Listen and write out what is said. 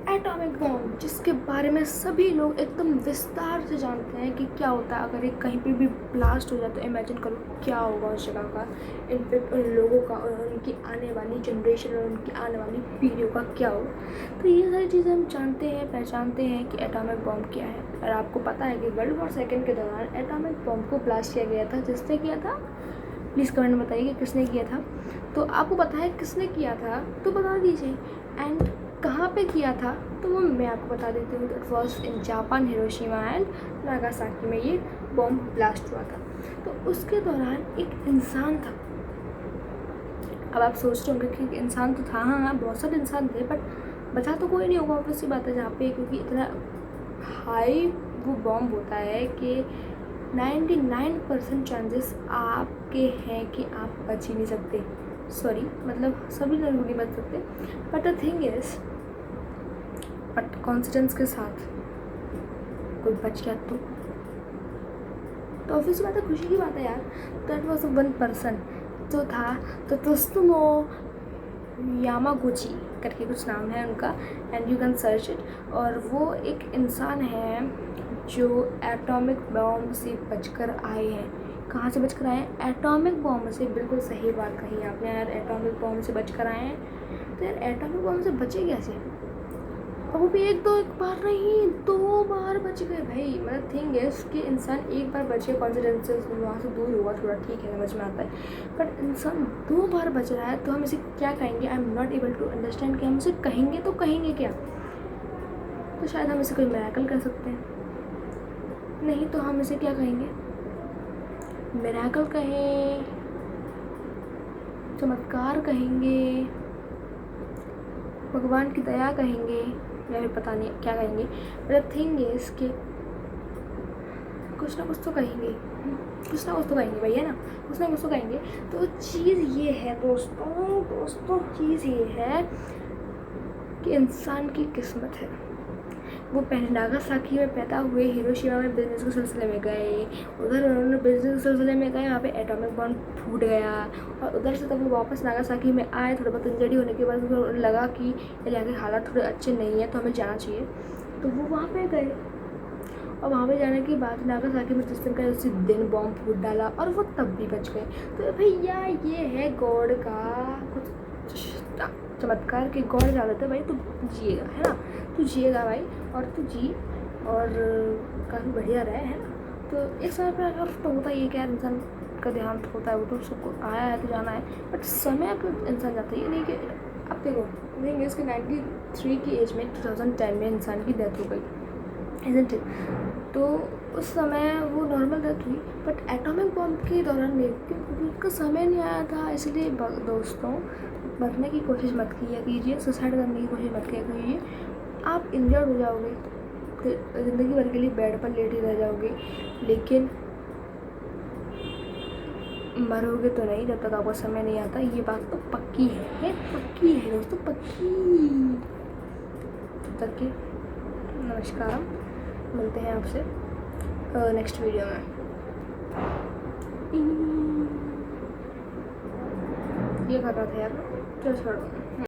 Atomic bomb, जिसके बारे में सभी लोग एकदम विस्तार से जानते हैं कि क्या होता है अगर एक कहीं पे भी ब्लास्ट हो जाए तो इमेजिन करो क्या होगा उस जगह का, इनफेक्ट उन लोगों का और उनकी आने वाली जनरेशन और उनकी आने वाली पीढ़ियों का क्या होगा। तो ये सारी चीज़ें हम जानते हैं, पहचानते हैं कि एटॉमिक बॉम्ब क्या है। और आपको पता है कि वर्ल्ड वॉर सेकेंड के दौरान एटॉमिक बॉम्ब को ब्लास्ट किया गया था। जिसने किया था प्लीज़ कमेंट में बताइए कि किसने किया था। तो आपको पता है किसने किया था तो बता दीजिए, एंड कहाँ पे किया था तो वो मैं आपको बता देती हूँ। It was in Japan, Hiroshima and Nagasaki में ये बॉम्ब ब्लास्ट हुआ था। तो उसके दौरान एक इंसान था। अब आप सोच रहे होंगे कि इंसान तो था, हाँ बहुत सारे इंसान थे, बट बचा तो कोई नहीं होगा ऑब्वियस सी बात है जहाँ पे, क्योंकि इतना हाई वो बॉम्ब होता है कि 99% चांसेस आपके हैं कि आप बच ही नहीं सकते। सॉरी, मतलब सभी लोग नहीं बच सकते, but the thing is, but confidence के साथ कोई बच गया तो ऑब्वियस बात है, खुशी की बात है यार। दैट वॉज वन पर्सन जो था, तो त्सुतोमो यामागुची करके कुछ नाम है उनका, and you can search it. और वो एक इंसान है जो एटॉमिक बॉम्ब से बचकर आए हैं। कहाँ से बचकर आए हैं? एटॉमिक बॉम्ब से। बिल्कुल सही बात कही आपने यार, एटॉमिक बॉम्ब से बचकर आए हैं। तो यार एटॉमिक बॉम्ब से बचे कैसे? और वो भी एक बार नहीं, 2 बार बच गए भाई। मतलब थिंग है कि इंसान एक बार बचे, कॉन्फिडेंस वहाँ से दूर होगा थोड़ा, ठीक है समझ में आता है, बट इंसान 2 बार बच रहा है तो हम इसे क्या कहेंगे? I am not able to understand कि हम इसे कहेंगे तो कहेंगे क्या? तो शायद हम इसे कोई मिरेकल कह सकते हैं, नहीं तो हम इसे क्या कहेंगे? मिरेकल कहें, चमत्कार कहेंगे, भगवान की दया कहेंगे, या फिर पता नहीं क्या कहेंगे। मतलब थिंग है इसके, कुछ ना कुछ तो कहेंगे, कुछ ना कुछ तो कहेंगे भाई, है ना, कुछ ना कुछ तो कहेंगे। तो चीज़ ये है दोस्तों चीज़ ये है कि इंसान की किस्मत है। वो पहले नागासाकी में पैदा हुए, हिरोशिमा में बिजनेस के सिलसिले में गए, उधर उन्होंने बिजनेस के सिलसिले में गए, वहाँ पे एटॉमिक बॉम्ब फूट गया, और उधर से तब वो वापस नागासाकी में आए। थोड़ा बहुत इंजरी होने के बाद उनको लगा कि यहाँ के हालात थोड़े अच्छे नहीं है तो हमें जाना चाहिए, तो वो वहाँ पे गए। और वहाँ पे जाने के बाद नागासाकी में जिस दिन का उसी दिन बॉम्ब फूट डाला और वो तब भी बच गए। तो भैया ये है गॉड का कुछ चमत्कार के गॉड जा रहे थे भाई, तू जिएगा, है ना, तू जिएगा भाई, और तू जी और काफ़ी बढ़िया रहे, है ना। तो एक समय पर अगर तो होता ही है कि यार इंसान का देहांत होता है, वो तो सबको आया है तो जाना है, बट समय पर इंसान जाता है। ये नहीं कि अब देखो देखेंगे इसके 93 की एज में 2010 में इंसान की डेथ हो गई, इज़न्ट इट। तो उस समय वो नॉर्मल डेथ हुई, बट एटॉमिक बॉम्ब के दौरान नहीं, क्योंकि उसका समय नहीं आया था। इसलिए दोस्तों मरने की कोशिश मत किया कीजिए, सुसाइड करने की कोशिश मत किया कीजिए। आप इंजर्ड हो जाओगे, ज़िंदगी भर के लिए बेड पर लेटे रह जाओगे, लेकिन मरोगे तो नहीं जब तक आपको समय नहीं आता। ये बात तो पक्की है दोस्तों, पक्की। तब तक के नमस्कार, मिलते हैं आपसे नेक्स्ट वीडियो में। ये कर रहा था यार, चलो छोड़ो।